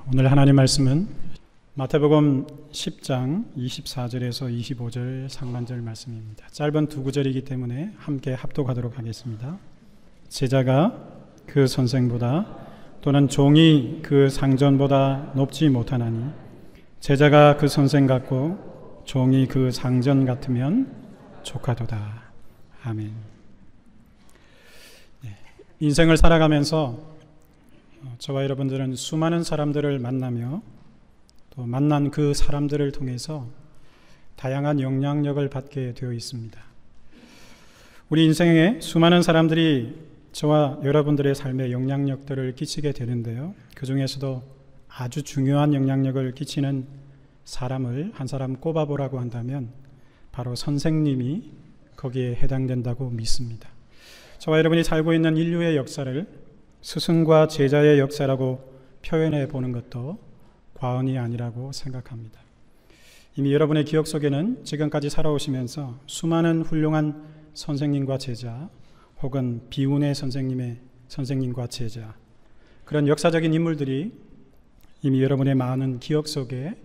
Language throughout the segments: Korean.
오늘 하나님 말씀은 마태복음 10장 24절에서 25절 상반절 말씀입니다. 짧은 두 구절이기 때문에 함께 합독하도록 하겠습니다. 제자가 그 선생보다 또는 종이 그 상전보다 높지 못하나니 제자가 그 선생 같고 종이 그 상전 같으면 족하도다. 아멘. 인생을 살아가면서 저와 여러분들은 수많은 사람들을 만나며 또 만난 그 사람들을 통해서 다양한 영향력을 받게 되어 있습니다. 우리 인생에 수많은 사람들이 저와 여러분들의 삶에 영향력들을 끼치게 되는데요. 그 중에서도 아주 중요한 영향력을 끼치는 사람을 한 사람 꼽아보라고 한다면 바로 선생님이 거기에 해당된다고 믿습니다. 저와 여러분이 살고 있는 인류의 역사를 스승과 제자의 역사라고 표현해 보는 것도 과언이 아니라고 생각합니다. 이미 여러분의 기억 속에는 지금까지 살아오시면서 수많은 훌륭한 선생님과 제자 혹은 비운의 선생님과 제자, 그런 역사적인 인물들이 이미 여러분의 많은 기억 속에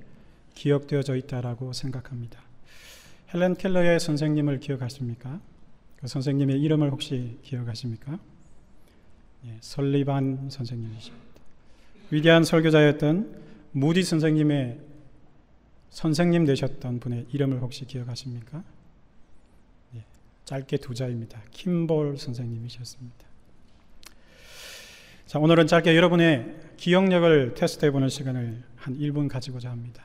기억되어져 있다라고 생각합니다. 헬렌 켈러의 선생님을 기억하십니까? 그 선생님의 이름을 혹시 기억하십니까? 설리반 선생님이십니다. 위대한 설교자였던 무디 선생님의 선생님 되셨던 분의 이름을 혹시 기억하십니까? 짧게 두 자입니다. 킴볼 선생님이셨습니다. 자, 오늘은 짧게 여러분의 기억력을 테스트해보는 시간을 한 1분 가지고자 합니다.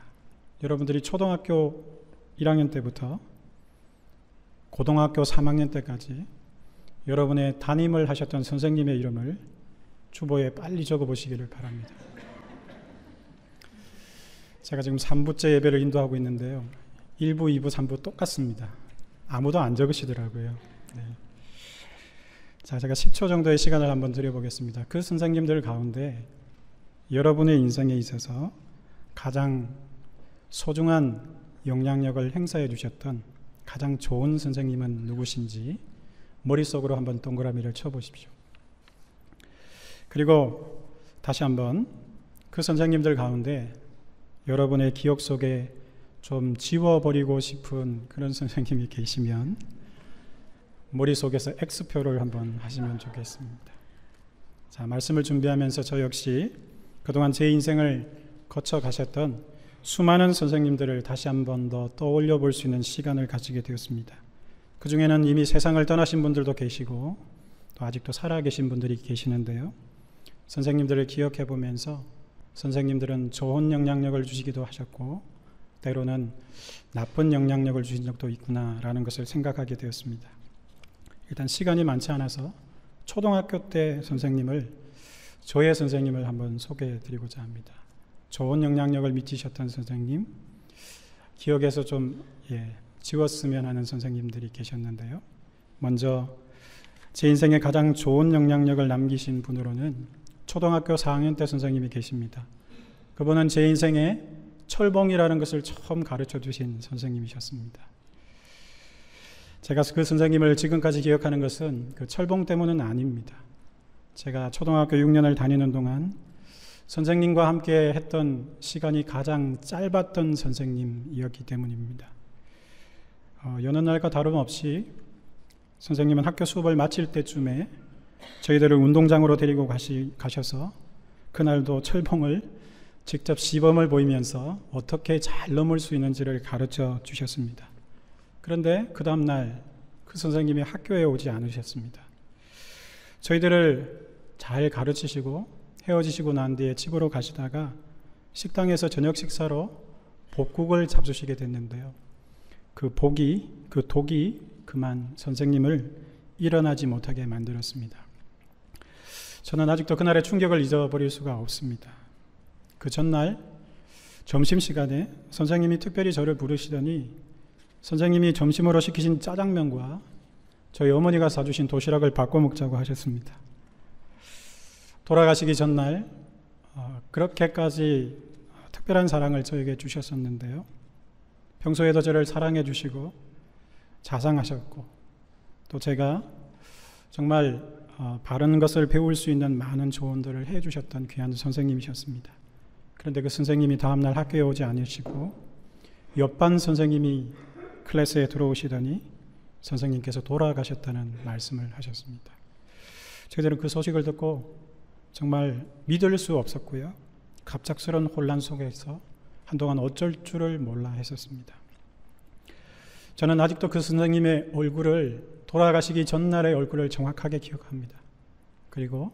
여러분들이 초등학교 1학년 때부터 고등학교 3학년 때까지 여러분의 담임을 하셨던 선생님의 이름을 주보에 빨리 적어보시기를 바랍니다. 제가 지금 3부째 예배를 인도하고 있는데요. 1부, 2부, 3부 똑같습니다. 아무도 안 적으시더라고요. 네. 자, 제가 10초 정도의 시간을 한번 드려보겠습니다. 그 선생님들 가운데 여러분의 인생에 있어서 가장 소중한 영향력을 행사해 주셨던 가장 좋은 선생님은 누구신지 머릿속으로 한번 동그라미를 쳐보십시오. 그리고 다시 한번 그 선생님들 가운데 여러분의 기억 속에 좀 지워버리고 싶은 그런 선생님이 계시면 머릿속에서 X표를 한번 하시면 좋겠습니다. 자, 말씀을 준비하면서 저 역시 그동안 제 인생을 거쳐 가셨던 수많은 선생님들을 다시 한번 더 떠올려 볼 수 있는 시간을 가지게 되었습니다. 그 중에는 이미 세상을 떠나신 분들도 계시고 또 아직도 살아계신 분들이 계시는데요. 선생님들을 기억해 보면서 선생님들은 좋은 영향력을 주시기도 하셨고 때로는 나쁜 영향력을 주신 적도 있구나라는 것을 생각하게 되었습니다. 일단 시간이 많지 않아서 초등학교 때 선생님을, 저의 선생님을 한번 소개해 드리고자 합니다. 좋은 영향력을 미치셨던 선생님, 기억에서 좀 지웠으면 하는 선생님들이 계셨는데요. 먼저 제 인생에 가장 좋은 영향력을 남기신 분으로는 초등학교 4학년 때 선생님이 계십니다. 그분은 제 인생에 철봉이라는 것을 처음 가르쳐 주신 선생님이셨습니다. 제가 그 선생님을 지금까지 기억하는 것은 그 철봉 때문은 아닙니다. 제가 초등학교 6년을 다니는 동안 선생님과 함께 했던 시간이 가장 짧았던 선생님이었기 때문입니다. 여느 날과 다름없이 선생님은 학교 수업을 마칠 때쯤에 저희들을 운동장으로 데리고 가셔서 그날도 철봉을 직접 시범을 보이면서 어떻게 잘 넘을 수 있는지를 가르쳐 주셨습니다. 그런데 그 다음날 그 선생님이 학교에 오지 않으셨습니다. 저희들을 잘 가르치시고 헤어지시고 난 뒤에 집으로 가시다가 식당에서 저녁 식사로 복국을 잡수시게 됐는데요. 그 독이 그만 선생님을 일어나지 못하게 만들었습니다. 저는 아직도 그날의 충격을 잊어버릴 수가 없습니다. 그 전날 점심시간에 선생님이 특별히 저를 부르시더니 선생님이 점심으로 시키신 짜장면과 저희 어머니가 사주신 도시락을 바꿔 먹자고 하셨습니다. 돌아가시기 전날 그렇게까지 특별한 사랑을 저에게 주셨었는데요. 평소에도 저를 사랑해 주시고 자상하셨고 또 제가 정말 바른 것을 배울 수 있는 많은 조언들을 해주셨던 귀한 선생님이셨습니다. 그런데 그 선생님이 다음날 학교에 오지 않으시고 옆반 선생님이 클래스에 들어오시더니 선생님께서 돌아가셨다는 말씀을 하셨습니다. 저희들은 그 소식을 듣고 정말 믿을 수 없었고요. 갑작스러운 혼란 속에서 한동안 어쩔 줄을 몰라 했었습니다. 저는 아직도 그 선생님의 얼굴을, 돌아가시기 전날의 얼굴을 정확하게 기억합니다. 그리고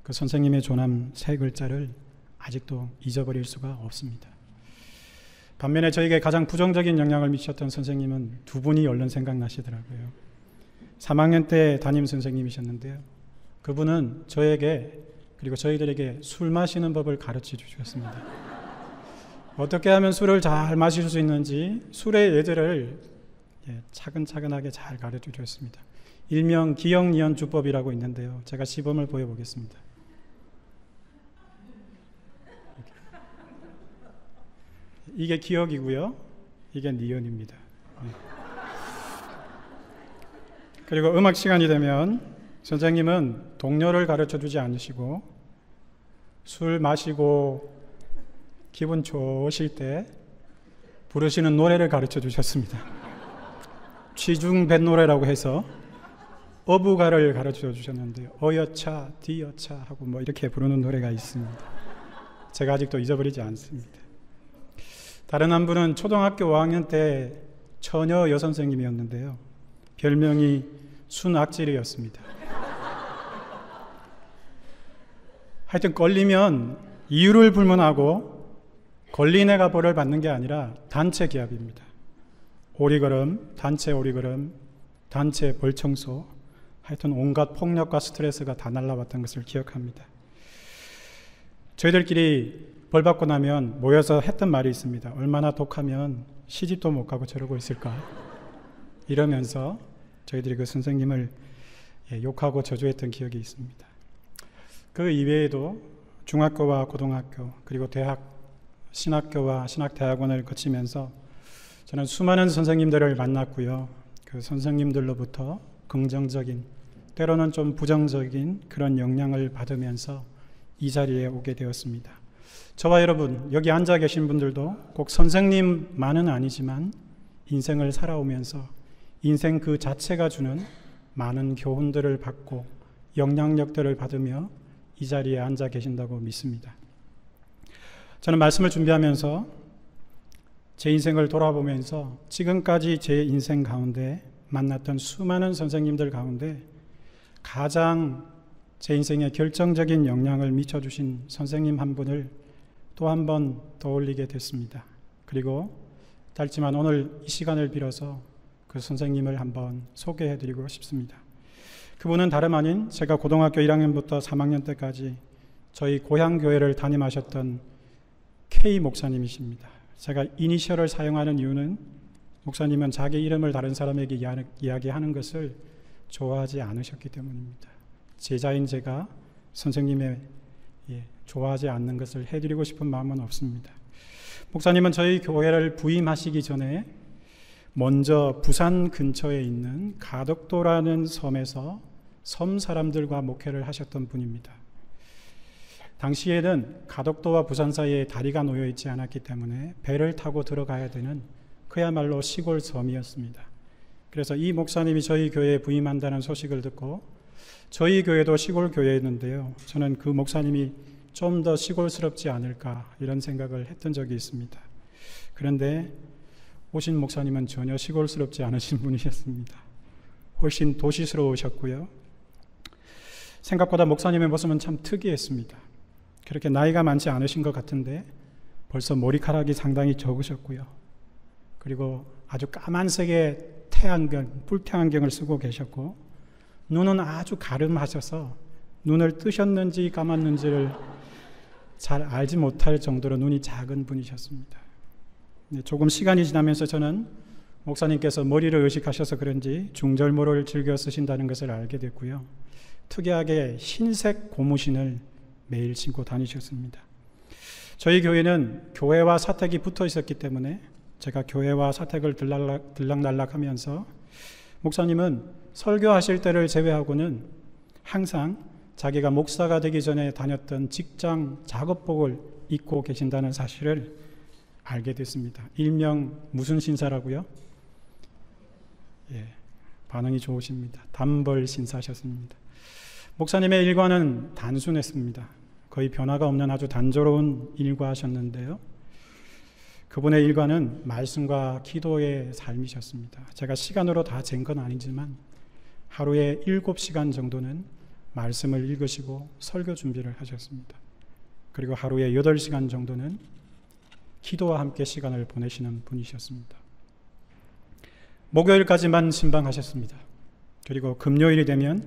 그 선생님의 조남 3글자를 아직도 잊어버릴 수가 없습니다. 반면에 저에게 가장 부정적인 영향을 미쳤던 선생님은 2분이 얼른 생각나시더라고요. 3학년 때 담임 선생님이셨는데요. 그분은 저에게 그리고 저희들에게 술 마시는 법을 가르쳐 주셨습니다. 어떻게 하면 술을 잘 마실 수 있는지 술의 예제를 차근차근하게 잘 가르쳐 주셨습니다. 일명 기억니언주법이라고 있는데요. 제가 시범을 보여보겠습니다. 이게 기억이고요. 이게 니언입니다. 그리고 음악 시간이 되면 선생님은 동요를 가르쳐 주지 않으시고 술 마시고 기분 좋으실 때 부르시는 노래를 가르쳐 주셨습니다. 취중뱃노래라고 해서 어부가를 가르쳐 주셨는데요. 어여차 뒤여차 하고 뭐 이렇게 부르는 노래가 있습니다. 제가 아직도 잊어버리지 않습니다. 다른 한 분은 초등학교 5학년 때 처녀 여선생님이었는데요. 별명이 순악질이었습니다. 하여튼 걸리면 이유를 불문하고 걸린 애가 벌을 받는 게 아니라 단체 기합입니다. 오리걸음, 단체 오리걸음, 단체 벌청소, 하여튼 온갖 폭력과 스트레스가 다 날라왔던 것을 기억합니다. 저희들끼리 벌 받고 나면 모여서 했던 말이 있습니다. 얼마나 독하면 시집도 못 가고 저러고 있을까? 이러면서 저희들이 그 선생님을 욕하고 저주했던 기억이 있습니다. 그 이외에도 중학교와 고등학교 그리고 대학, 신학교와 신학대학원을 거치면서 저는 수많은 선생님들을 만났고요. 그 선생님들로부터 긍정적인, 때로는 좀 부정적인 그런 영향을 받으면서 이 자리에 오게 되었습니다. 저와 여러분, 여기 앉아 계신 분들도 꼭 선생님만은 아니지만 인생을 살아오면서 인생 그 자체가 주는 많은 교훈들을 받고 영향력들을 받으며 이 자리에 앉아 계신다고 믿습니다. 저는 말씀을 준비하면서 제 인생을 돌아보면서 지금까지 제 인생 가운데 만났던 수많은 선생님들 가운데 가장 제 인생에 결정적인 영향을 미쳐주신 선생님 한 분을 또 한 번 떠올리게 됐습니다. 그리고 짧지만 오늘 이 시간을 빌어서 그 선생님을 한번 소개해드리고 싶습니다. 그분은 다름 아닌 제가 고등학교 1학년부터 3학년 때까지 저희 고향교회를 담임하셨던 K 목사님이십니다. 제가 이니셜을 사용하는 이유는 목사님은 자기 이름을 다른 사람에게 이야기하는 것을 좋아하지 않으셨기 때문입니다. 제자인 제가 선생님의 좋아하지 않는 것을 해드리고 싶은 마음은 없습니다. 목사님은 저희 교회를 부임하시기 전에 먼저 부산 근처에 있는 가덕도라는 섬에서 섬 사람들과 목회를 하셨던 분입니다. 당시에는 가덕도와 부산 사이에 다리가 놓여 있지 않았기 때문에 배를 타고 들어가야 되는 그야말로 시골 섬이었습니다. 그래서 이 목사님이 저희 교회에 부임한다는 소식을 듣고 저희 교회도 시골 교회였는데요. 저는 그 목사님이 좀 더 시골스럽지 않을까 이런 생각을 했던 적이 있습니다. 그런데 오신 목사님은 전혀 시골스럽지 않으신 분이셨습니다. 훨씬 도시스러우셨고요. 생각보다 목사님의 모습은 참 특이했습니다. 그렇게 나이가 많지 않으신 것 같은데 벌써 머리카락이 상당히 적으셨고요. 그리고 아주 까만색의 태안경, 뿔태안경을 쓰고 계셨고 눈은 아주 가름하셔서 눈을 뜨셨는지 감았는지를 잘 알지 못할 정도로 눈이 작은 분이셨습니다. 조금 시간이 지나면서 저는 목사님께서 머리를 의식하셔서 그런지 중절모를 즐겨 쓰신다는 것을 알게 됐고요. 특이하게 흰색 고무신을 매일 신고 다니셨습니다. 저희 교회는 교회와 사택이 붙어 있었기 때문에 제가 교회와 사택을 들락날락하면서 목사님은 설교하실 때를 제외하고는 항상 자기가 목사가 되기 전에 다녔던 직장 작업복을 잇고 계신다는 사실을 알게 됐습니다. 일명 무슨 신사라고요? 반응이 좋으십니다. 단벌 신사셨습니다. 목사님의 일과는 단순했습니다. 거의 변화가 없는 아주 단조로운 일과하셨는데요. 그분의 일과는 말씀과 기도의 삶이셨습니다. 제가 시간으로 다 잰 건 아니지만 하루에 7시간 정도는 말씀을 읽으시고 설교 준비를 하셨습니다. 그리고 하루에 8시간 정도는 기도와 함께 시간을 보내시는 분이셨습니다. 목요일까지만 신방하셨습니다. 그리고 금요일이 되면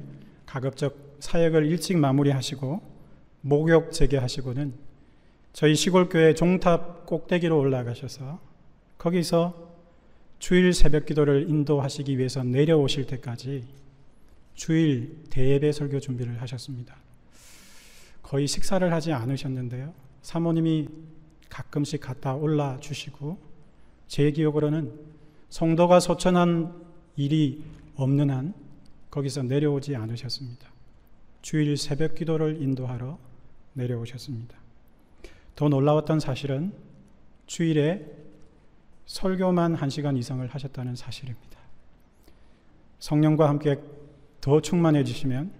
가급적 사역을 일찍 마무리하시고 목욕 재개하시고는 저희 시골교회 종탑 꼭대기로 올라가셔서 거기서 주일 새벽 기도를 인도하시기 위해서 내려오실 때까지 주일 대예배 설교 준비를 하셨습니다. 거의 식사를 하지 않으셨는데요. 사모님이 가끔씩 갔다 올라 주시고 제 기억으로는 성도가 소천한 일이 없는 한 거기서 내려오지 않으셨습니다. 주일 새벽 기도를 인도하러 내려오셨습니다. 더 놀라웠던 사실은 주일에 설교만 1시간 이상을 하셨다는 사실입니다. 성령과 함께 더 충만해지시면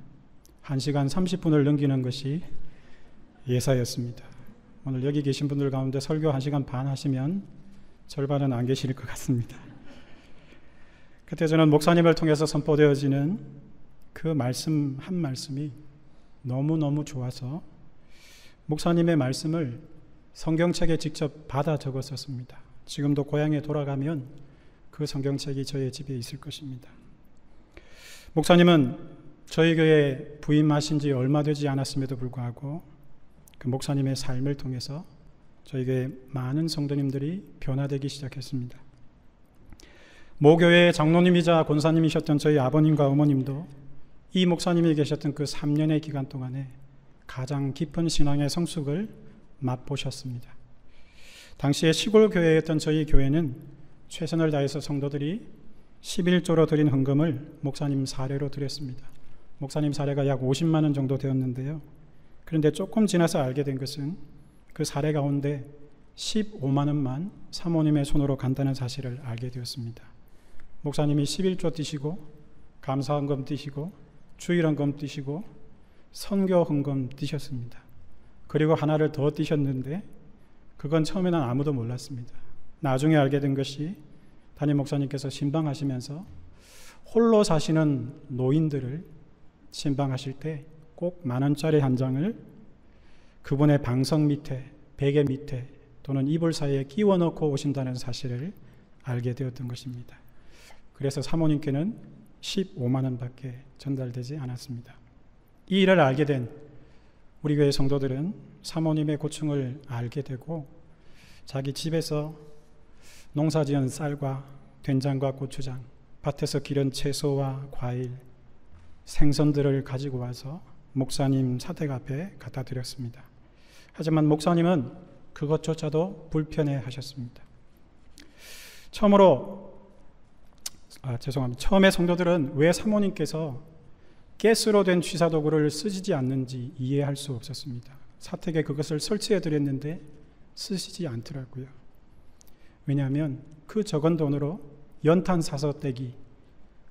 1시간 30분을 넘기는 것이 예사였습니다. 오늘 여기 계신 분들 가운데 설교 1시간 반 하시면 절반은 안 계실 것 같습니다. 그때 저는 목사님을 통해서 선포되어지는 그 말씀 한 말씀이 너무너무 좋아서 목사님의 말씀을 성경책에 직접 받아 적었었습니다. 지금도 고향에 돌아가면 그 성경책이 저의 집에 있을 것입니다. 목사님은 저희 교회에 부임하신 지 얼마 되지 않았음에도 불구하고 그 목사님의 삶을 통해서 저희 교회 많은 성도님들이 변화되기 시작했습니다. 모교회의 장로님이자 권사님이셨던 저희 아버님과 어머님도 이 목사님이 계셨던 그 3년의 기간 동안에 가장 깊은 신앙의 성숙을 맛보셨습니다. 당시에 시골 교회였던 저희 교회는 최선을 다해서 성도들이 11조로 드린 헌금을 목사님 사례로 드렸습니다. 목사님 사례가 약 50만 원 정도 되었는데요. 그런데 조금 지나서 알게 된 것은 그 사례 가운데 15만 원만 사모님의 손으로 간다는 사실을 알게 되었습니다. 목사님이 11조 띄시고 감사헌금 띄시고 주일헌금 띄시고 선교헌금 띄셨습니다. 그리고 하나를 더 띄셨는데 그건 처음에는 아무도 몰랐습니다. 나중에 알게 된 것이 담임 목사님께서 신방하시면서 홀로 사시는 노인들을 신방하실 때 꼭 10,000원짜리 한 장을 그분의 방석 밑에, 베개 밑에 또는 이불 사이에 끼워 넣고 오신다는 사실을 알게 되었던 것입니다. 그래서 사모님께는 15만 원밖에 전달되지 않았습니다. 이 일을 알게 된 우리 교회 성도들은 사모님의 고충을 알게 되고 자기 집에서 농사지은 쌀과 된장과 고추장, 밭에서 기른 채소와 과일, 생선들을 가지고 와서 목사님 사택 앞에 갖다 드렸습니다. 하지만 목사님은 그것조차도 불편해 하셨습니다. 처음에 성도들은 왜 사모님께서 가스로 된 취사도구를 쓰시지 않는지 이해할 수 없었습니다. 사택에 그것을 설치해 드렸는데 쓰시지 않더라고요. 왜냐하면 그 적은 돈으로 연탄 사서 떼기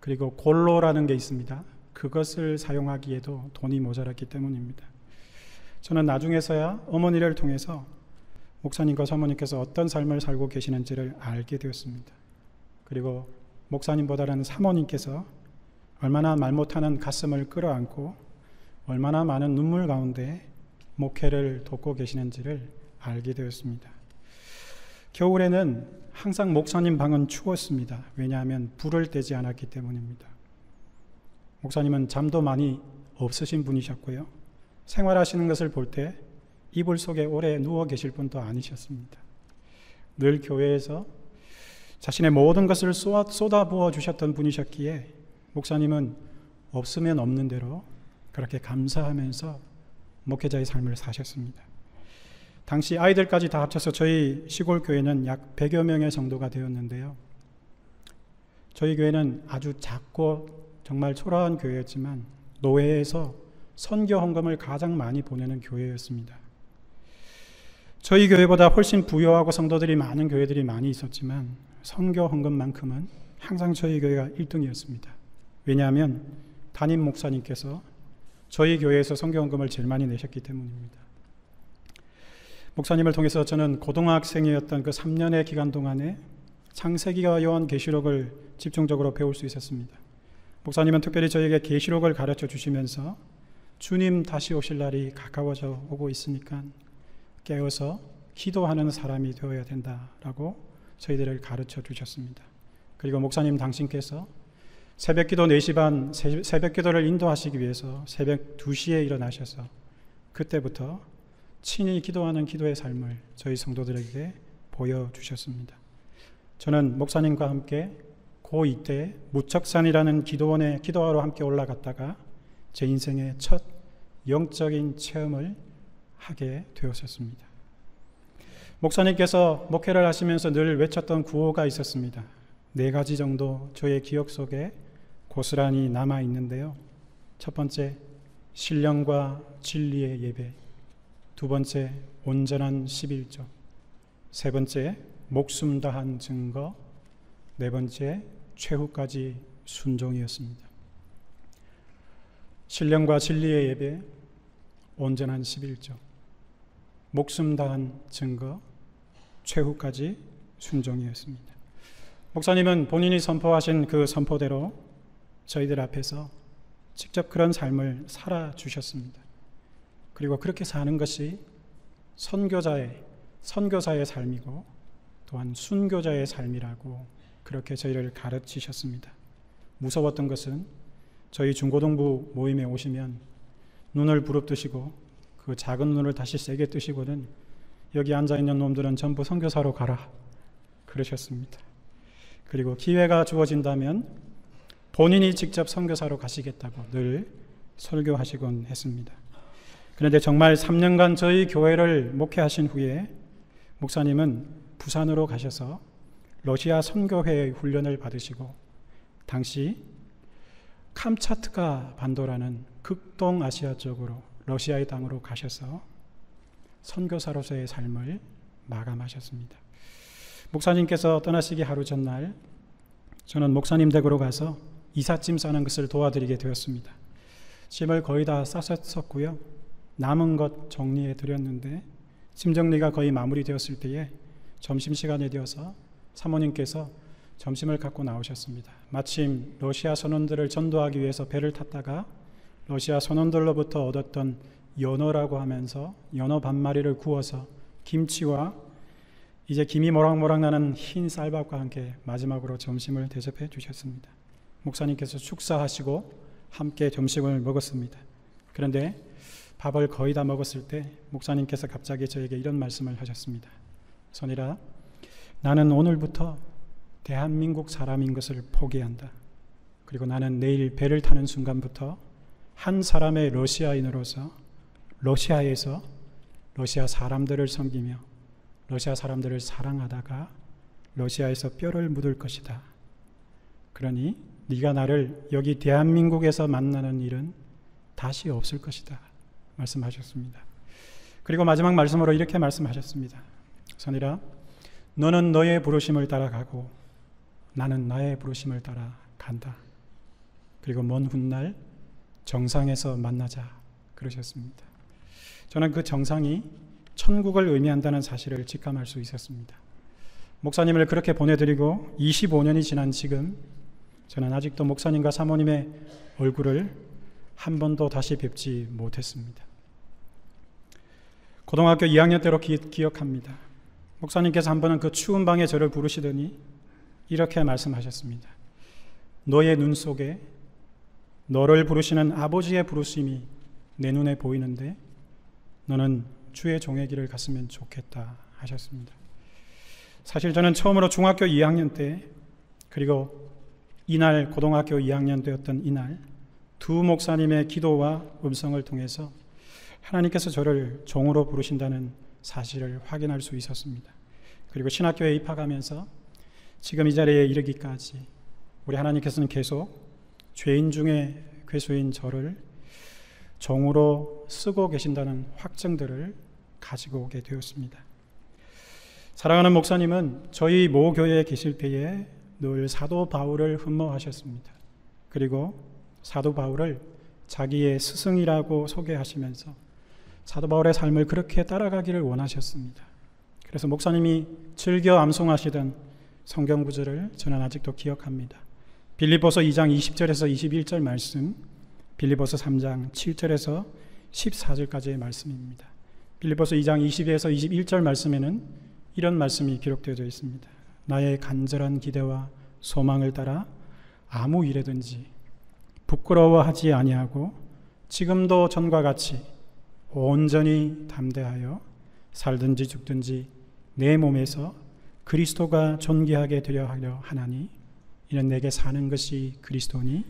그리고 골로라는 게 있습니다. 그것을 사용하기에도 돈이 모자랐기 때문입니다. 저는 나중에서야 어머니를 통해서 목사님과 사모님께서 어떤 삶을 살고 계시는지를 알게 되었습니다. 그리고 목사님보다는 사모님께서 얼마나 말 못하는 가슴을 끌어안고 얼마나 많은 눈물 가운데 목회를 돕고 계시는지를 알게 되었습니다. 겨울에는 항상 목사님 방은 추웠습니다. 왜냐하면 불을 떼지 않았기 때문입니다. 목사님은 잠도 많이 없으신 분이셨고요. 생활하시는 것을 볼 때 이불 속에 오래 누워 계실 분도 아니셨습니다. 늘 교회에서 자신의 모든 것을 쏟아부어 주셨던 분이셨기에 목사님은 없으면 없는 대로 그렇게 감사하면서 목회자의 삶을 사셨습니다. 당시 아이들까지 다 합쳐서 저희 시골 교회는 약 100여 명의 성도가 되었는데요. 저희 교회는 아주 작고 정말 초라한 교회였지만 노회에서 선교 헌금을 가장 많이 보내는 교회였습니다. 저희 교회보다 훨씬 부유하고 성도들이 많은 교회들이 많이 있었지만 선교 헌금만큼은 항상 저희 교회가 1등이었습니다. 왜냐하면 담임 목사님께서 저희 교회에서 선교 헌금을 제일 많이 내셨기 때문입니다. 목사님을 통해서 저는 고등학생이었던 그 3년의 기간 동안에 창세기와 요한계시록을 집중적으로 배울 수 있었습니다. 목사님은 특별히 저에게 계시록을 가르쳐 주시면서 주님 다시 오실 날이 가까워져 오고 있으니까 깨어서 기도하는 사람이 되어야 된다라고 저희들을 가르쳐 주셨습니다. 그리고 목사님 당신께서 새벽기도 4시 반 새벽기도를 인도하시기 위해서 새벽 2시에 일어나셔서 그때부터 친히 기도하는 기도의 삶을 저희 성도들에게 보여주셨습니다. 저는 목사님과 함께 고2 때 무척산이라는 기도원에 기도하러 함께 올라갔다가 제 인생의 첫 영적인 체험을 하게 되었었습니다. 목사님께서 목회를 하시면서 늘 외쳤던 구호가 있었습니다. 4가지 정도 저의 기억 속에 고스란히 남아 있는데요. 첫 번째, 신령과 진리의 예배. 두 번째, 온전한 11조. 세 번째, 목숨 다한 증거. 네 번째, 최후까지 순종이었습니다. 신령과 진리의 예배, 온전한 11조, 목숨 다한 증거, 최후까지 순종이었습니다. 목사님은 본인이 선포하신 그 선포대로 저희들 앞에서 직접 그런 삶을 살아주셨습니다. 그리고 그렇게 사는 것이 선교사의 삶이고 또한 순교자의 삶이라고 그렇게 저희를 가르치셨습니다. 무서웠던 것은 저희 중고등부 모임에 오시면 눈을 부릅뜨시고 그 작은 눈을 다시 세게 뜨시고는 여기 앉아있는 놈들은 전부 선교사로 가라 그러셨습니다. 그리고 기회가 주어진다면 본인이 직접 선교사로 가시겠다고 늘 설교하시곤 했습니다. 그런데 정말 3년간 저희 교회를 목회하신 후에 목사님은 부산으로 가셔서 러시아 선교회의 훈련을 받으시고 당시 캄차트카 반도라는 극동아시아 쪽으로 러시아의 땅으로 가셔서 선교사로서의 삶을 마감하셨습니다. 목사님께서 떠나시기 하루 전날 저는 목사님 댁으로 가서 이삿짐 싸는 것을 도와드리게 되었습니다. 짐을 거의 다 싸셨었고요. 남은 것 정리해 드렸는데 짐 정리가 거의 마무리되었을 때에 점심시간이 되어서 사모님께서 점심을 갖고 나오셨습니다. 마침 러시아 선원들을 전도하기 위해서 배를 탔다가 러시아 선원들로부터 얻었던 연어라고 하면서 연어 반마리를 구워서 김치와 이제 김이 모락모락 나는 흰 쌀밥과 함께 마지막으로 점심을 대접해 주셨습니다. 목사님께서 축사하시고 함께 점심을 먹었습니다. 그런데 밥을 거의 다 먹었을 때 목사님께서 갑자기 저에게 이런 말씀을 하셨습니다. 선일아, 나는 오늘부터 대한민국 사람인 것을 포기한다. 그리고 나는 내일 배를 타는 순간부터 한 사람의 러시아인으로서 러시아에서 러시아 사람들을 섬기며 러시아 사람들을 사랑하다가 러시아에서 뼈를 묻을 것이다. 그러니 네가 나를 여기 대한민국에서 만나는 일은 다시 없을 것이다. 말씀하셨습니다. 그리고 마지막 말씀으로 이렇게 말씀하셨습니다. 선일아, 너는 너의 부르심을 따라가고 나는 나의 부르심을 따라 간다. 그리고 먼 훗날 정상에서 만나자 그러셨습니다. 저는 그 정상이 천국을 의미한다는 사실을 직감할 수 있었습니다. 목사님을 그렇게 보내드리고 25년이 지난 지금 저는 아직도 목사님과 사모님의 얼굴을 한 번도 다시 뵙지 못했습니다. 고등학교 2학년 때로 기억합니다. 목사님께서 한 번은 그 추운 방에 저를 부르시더니 이렇게 말씀하셨습니다. 너의 눈 속에 너를 부르시는 아버지의 부르심이 내 눈에 보이는데 너는 주의 종의 길을 갔으면 좋겠다 하셨습니다. 사실 저는 처음으로 중학교 2학년 때 그리고 이날 고등학교 2학년 되었던 이날 두 목사님의 기도와 음성을 통해서 하나님께서 저를 종으로 부르신다는 사실을 확인할 수 있었습니다. 그리고 신학교에 입학하면서 지금 이 자리에 이르기까지 우리 하나님께서는 계속 죄인 중에 괴수인 저를 종으로 쓰고 계신다는 확증들을 가지고 오게 되었습니다. 사랑하는 목사님은 저희 모 교회에 계실 때에 늘 사도 바울을 흠모하셨습니다. 그리고 사도 바울을 자기의 스승이라고 소개하시면서 사도 바울의 삶을 그렇게 따라가기를 원하셨습니다. 그래서 목사님이 즐겨 암송하시던 성경 구절을 저는 아직도 기억합니다. 빌립보서 2장 20절에서 21절 말씀, 빌립보서 3장 7절에서 14절까지의 말씀입니다. 빌립보서 2장 20에서 21절 말씀에는 이런 말씀이 기록되어 있습니다. 나의 간절한 기대와 소망을 따라 아무 일에든지 부끄러워하지 아니하고 지금도 전과 같이 온전히 담대하여 살든지 죽든지 내 몸에서 그리스도가 존귀하게 되려 하려 하나니 이는 내게 사는 것이 그리스도니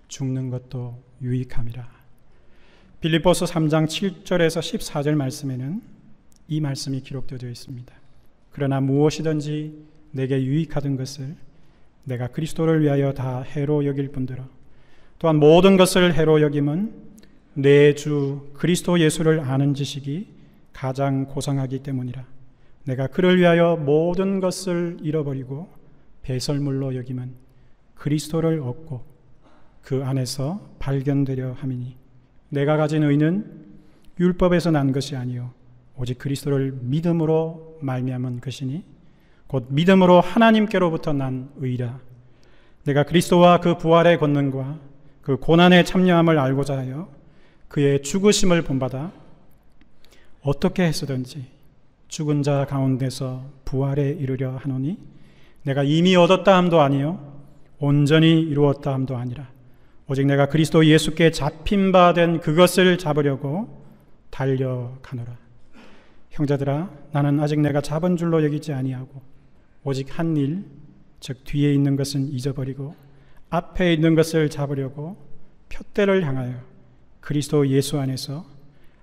죽는 것도 유익함이라. 빌립보서 3장 7절에서 14절 말씀에는 이 말씀이 기록되어 있습니다. 그러나 무엇이든지 내게 유익하던 것을 내가 그리스도를 위하여 다 해로 여길 뿐더러 또한 모든 것을 해로 여김은 내 주 그리스도 예수를 아는 지식이 가장 고상하기 때문이라. 내가 그를 위하여 모든 것을 잃어버리고 배설물로 여김은 그리스도를 얻고 그 안에서 발견되려 함이니 내가 가진 의는 율법에서 난 것이 아니요 오직 그리스도를 믿음으로 말미암은 것이니 곧 믿음으로 하나님께로부터 난 의라. 내가 그리스도와 그 부활의 권능과 그 고난의 참여함을 알고자 하여 그의 죽으심을 본받아 어떻게 해서든지 죽은 자 가운데서 부활에 이르려 하노니 내가 이미 얻었다 함도 아니요 온전히 이루었다 함도 아니라 오직 내가 그리스도 예수께 잡힌 바 된 그것을 잡으려고 달려가노라. 형제들아, 나는 아직 내가 잡은 줄로 여기지 아니하고 오직 한 일, 즉 뒤에 있는 것은 잊어버리고 앞에 있는 것을 잡으려고 푯대를 향하여 그리스도 예수 안에서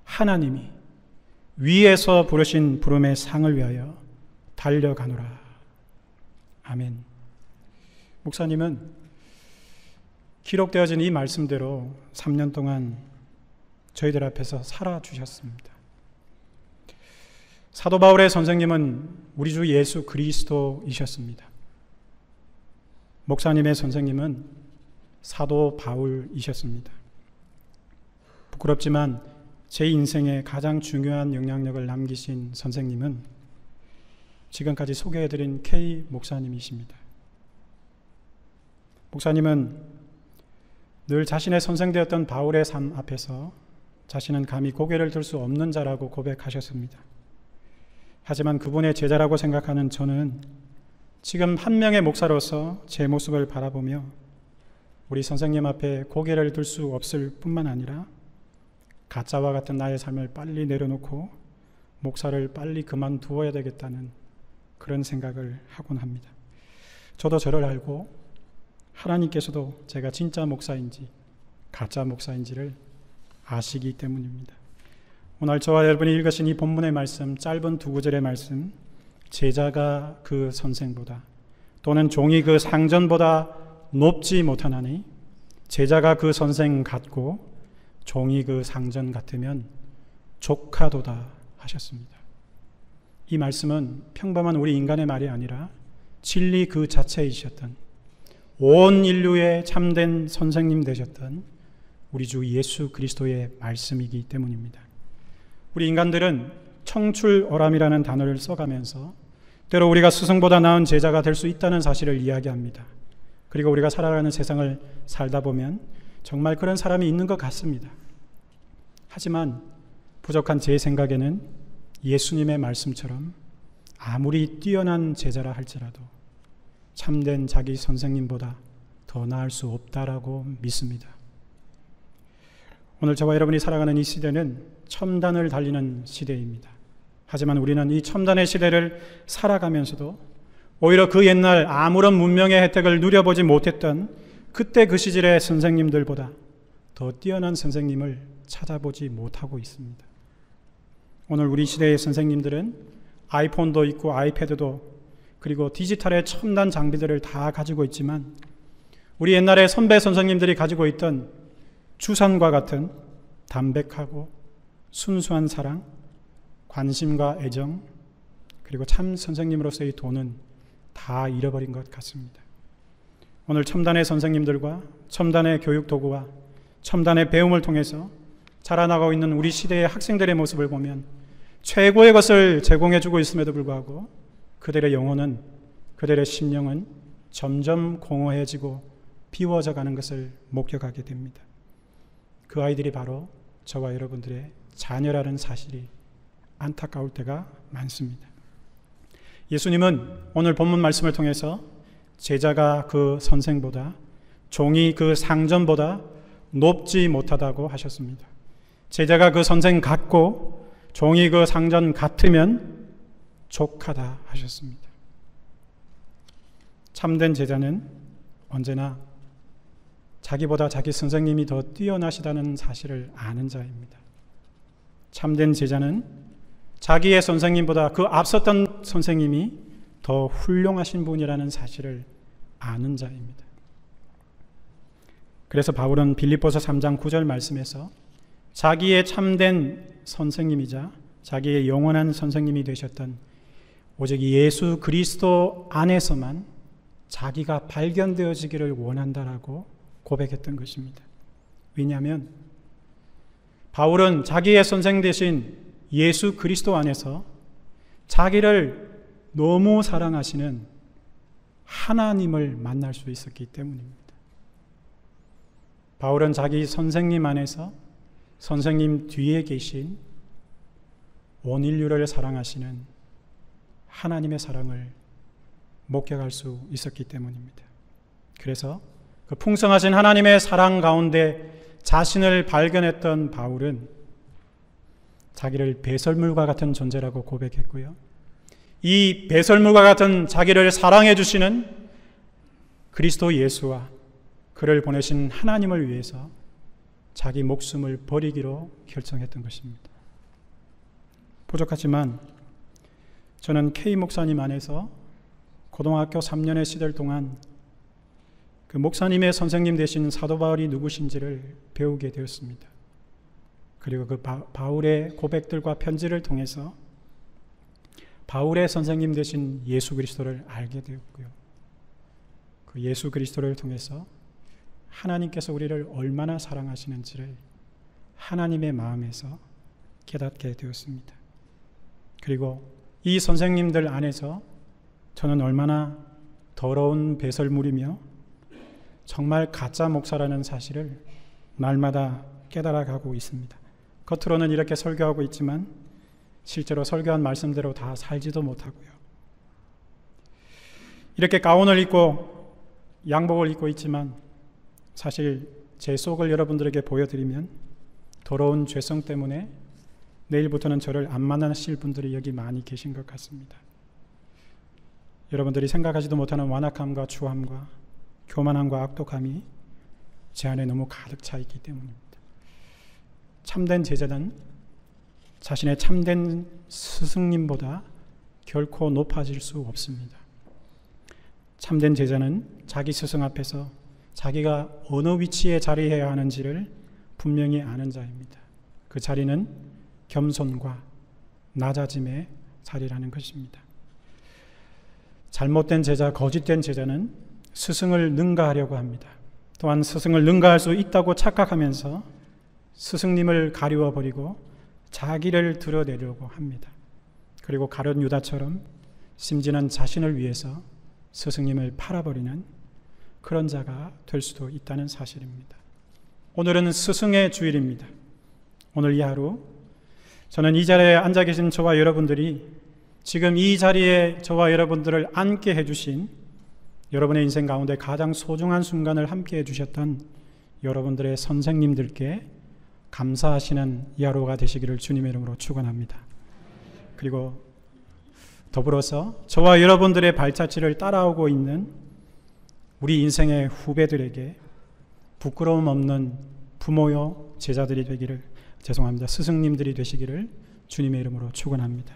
하나님이 위에서 부르신 부름의 상을 위하여 달려가노라. 아멘. 목사님은 기록되어진 이 말씀대로 3년 동안 저희들 앞에서 살아주셨습니다. 사도 바울의 선생님은 우리 주 예수 그리스도이셨습니다. 목사님의 선생님은 사도 바울이셨습니다. 부끄럽지만 제 인생에 가장 중요한 영향력을 남기신 선생님은 지금까지 소개해드린 K 목사님이십니다. 목사님은 늘 자신의 선생되었던 바울의 삶 앞에서 자신은 감히 고개를 들 수 없는 자라고 고백하셨습니다. 하지만 그분의 제자라고 생각하는 저는 지금 한 명의 목사로서 제 모습을 바라보며 우리 선생님 앞에 고개를 들 수 없을 뿐만 아니라 가짜와 같은 나의 삶을 빨리 내려놓고 목사를 빨리 그만두어야 되겠다는 그런 생각을 하곤 합니다. 저도 저를 알고 하나님께서도 제가 진짜 목사인지 가짜 목사인지를 아시기 때문입니다. 오늘 저와 여러분이 읽으신 이 본문의 말씀, 짧은 2구절의 말씀, 제자가 그 선생보다 또는 종이 그 상전보다 높지 못하나니 제자가 그 선생 같고 종이 그 상전 같으면 족하도다 하셨습니다. 이 말씀은 평범한 우리 인간의 말이 아니라 진리 그 자체이셨던 온 인류의 참된 선생님 되셨던 우리 주 예수 그리스도의 말씀이기 때문입니다. 우리 인간들은 청출어람이라는 단어를 써가면서 때로 우리가 스승보다 나은 제자가 될 수 있다는 사실을 이야기합니다. 그리고 우리가 살아가는 세상을 살다 보면 정말 그런 사람이 있는 것 같습니다. 하지만 부족한 제 생각에는 예수님의 말씀처럼 아무리 뛰어난 제자라 할지라도 참된 자기 선생님보다 더 나을 수 없다라고 믿습니다. 오늘 저와 여러분이 살아가는 이 시대는 첨단을 달리는 시대입니다. 하지만 우리는 이 첨단의 시대를 살아가면서도 오히려 그 옛날 아무런 문명의 혜택을 누려보지 못했던 그때 그 시절의 선생님들보다 더 뛰어난 선생님을 찾아보지 못하고 있습니다. 오늘 우리 시대의 선생님들은 아이폰도 있고 아이패드도 그리고 디지털의 첨단 장비들을 다 가지고 있지만 우리 옛날에 선배 선생님들이 가지고 있던 주산과 같은 담백하고 순수한 사랑, 관심과 애정, 그리고 참 선생님으로서의 도는 다 잃어버린 것 같습니다. 오늘 첨단의 선생님들과 첨단의 교육 도구와 첨단의 배움을 통해서 자라나가고 있는 우리 시대의 학생들의 모습을 보면 최고의 것을 제공해주고 있음에도 불구하고 그들의 영혼은, 그들의 심령은 점점 공허해지고 비워져 가는 것을 목격하게 됩니다. 그 아이들이 바로 저와 여러분들의 자녀라는 사실이 안타까울 때가 많습니다. 예수님은 오늘 본문 말씀을 통해서 제자가 그 선생보다, 종이 그 상전보다 높지 못하다고 하셨습니다. 제자가 그 선생 같고 종이 그 상전 같으면 족하다 하셨습니다. 참된 제자는 언제나 자기보다 자기 선생님이 더 뛰어나시다는 사실을 아는 자입니다. 참된 제자는 자기의 선생님보다 그 앞섰던 선생님이 더 훌륭하신 분이라는 사실을 아는 자입니다. 그래서 바울은 빌립보서 3장 9절 말씀에서 자기의 참된 선생님이자 자기의 영원한 선생님이 되셨던 오직 예수 그리스도 안에서만 자기가 발견되어지기를 원한다라고 고백했던 것입니다. 왜냐하면 바울은 자기의 선생 되신 예수 그리스도 안에서 자기를 너무 사랑하시는 하나님을 만날 수 있었기 때문입니다. 바울은 자기 선생님 안에서 선생님 뒤에 계신 온 인류를 사랑하시는 하나님의 사랑을 목격할 수 있었기 때문입니다. 그래서 그 풍성하신 하나님의 사랑 가운데 자신을 발견했던 바울은 자기를 배설물과 같은 존재라고 고백했고요. 이 배설물과 같은 자기를 사랑해 주시는 그리스도 예수와 그를 보내신 하나님을 위해서 자기 목숨을 버리기로 결정했던 것입니다. 부족하지만 저는 K 목사님 안에서 고등학교 3년의 시절 동안 그 목사님의 선생님 되신 사도 바울이 누구신지를 배우게 되었습니다. 그리고 그 바울의 고백들과 편지를 통해서 바울의 선생님 되신 예수 그리스도를 알게 되었고요. 그 예수 그리스도를 통해서 하나님께서 우리를 얼마나 사랑하시는지를 하나님의 마음에서 깨닫게 되었습니다. 그리고 이 선생님들 안에서 저는 얼마나 더러운 배설물이며 정말 가짜 목사라는 사실을 날마다 깨달아가고 있습니다. 겉으로는 이렇게 설교하고 있지만 실제로 설교한 말씀대로 다 살지도 못하고요. 이렇게 가운을 입고 양복을 입고 있지만 사실 제 속을 여러분들에게 보여드리면 더러운 죄성 때문에 내일부터는 저를 안 만나실 분들이 여기 많이 계신 것 같습니다. 여러분들이 생각하지도 못하는 완악함과 추함과 교만함과 악독함이 제 안에 너무 가득 차 있기 때문입니다. 참된 제자는 자신의 참된 스승님보다 결코 높아질 수 없습니다. 참된 제자는 자기 스승 앞에서 자기가 어느 위치에 자리해야 하는지를 분명히 아는 자입니다. 그 자리는 겸손과 낮아짐의 자리라는 것입니다. 잘못된 제자, 거짓된 제자는 스승을 능가하려고 합니다. 또한 스승을 능가할 수 있다고 착각하면서 스승님을 가리워 버리고 자기를 드러내려고 합니다. 그리고 가룟 유다처럼 심지어는 자신을 위해서 스승님을 팔아버리는 그런 자가 될 수도 있다는 사실입니다. 오늘은 스승의 주일입니다. 오늘 이 하루 저는 이 자리에 앉아 계신 저와 여러분들이 지금 이 자리에 저와 여러분들을 앉게 해주신 여러분의 인생 가운데 가장 소중한 순간을 함께 해주셨던 여러분들의 선생님들께 감사하시는 이 하루가 되시기를 주님의 이름으로 축원합니다. 그리고 더불어서 저와 여러분들의 발자취를 따라오고 있는 우리 인생의 후배들에게 부끄러움 없는 부모요 제자들이 되기를 스승님들이 되시기를 주님의 이름으로 축원합니다.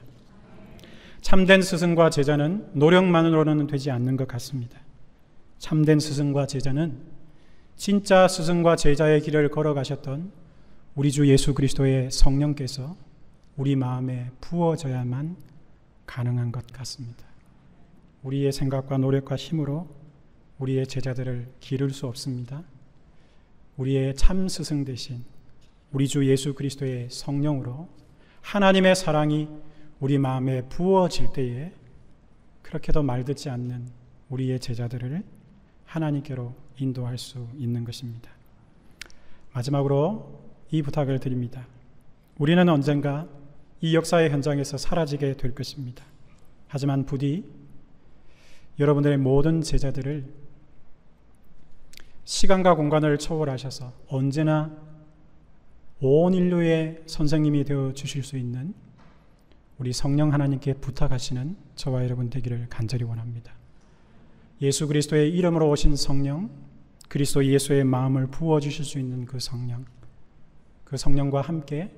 참된 스승과 제자는 노력만으로는 되지 않는 것 같습니다. 참된 스승과 제자는 진짜 스승과 제자의 길을 걸어가셨던 우리 주 예수 그리스도의 성령께서 우리 마음에 부어져야만 가능한 것 같습니다. 우리의 생각과 노력과 힘으로 우리의 제자들을 기를 수 없습니다. 우리의 참 스승 되신 우리 주 예수 그리스도의 성령으로 하나님의 사랑이 우리 마음에 부어질 때에 그렇게도 말듣지 않는 우리의 제자들을 하나님께로 인도할 수 있는 것입니다. 마지막으로 이 부탁을 드립니다. 우리는 언젠가 이 역사의 현장에서 사라지게 될 것입니다. 하지만 부디 여러분들의 모든 제자들을 시간과 공간을 초월하셔서 언제나 온 인류의 선생님이 되어 주실 수 있는 우리 성령 하나님께 부탁하시는 저와 여러분 되기를 간절히 원합니다. 예수 그리스도의 이름으로 오신 성령, 그리스도 예수의 마음을 부어주실 수 있는 그 성령과 함께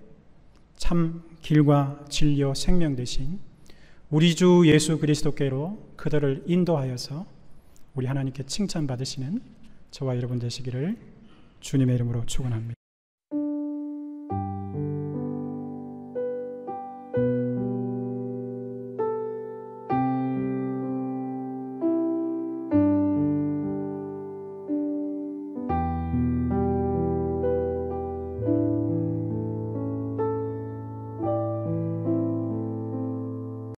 참 길과 진리요 생명 되신 우리 주 예수 그리스도께로 그들을 인도하여서 우리 하나님께 칭찬받으시는 저와 여러분 되시기를 주님의 이름으로 축원합니다.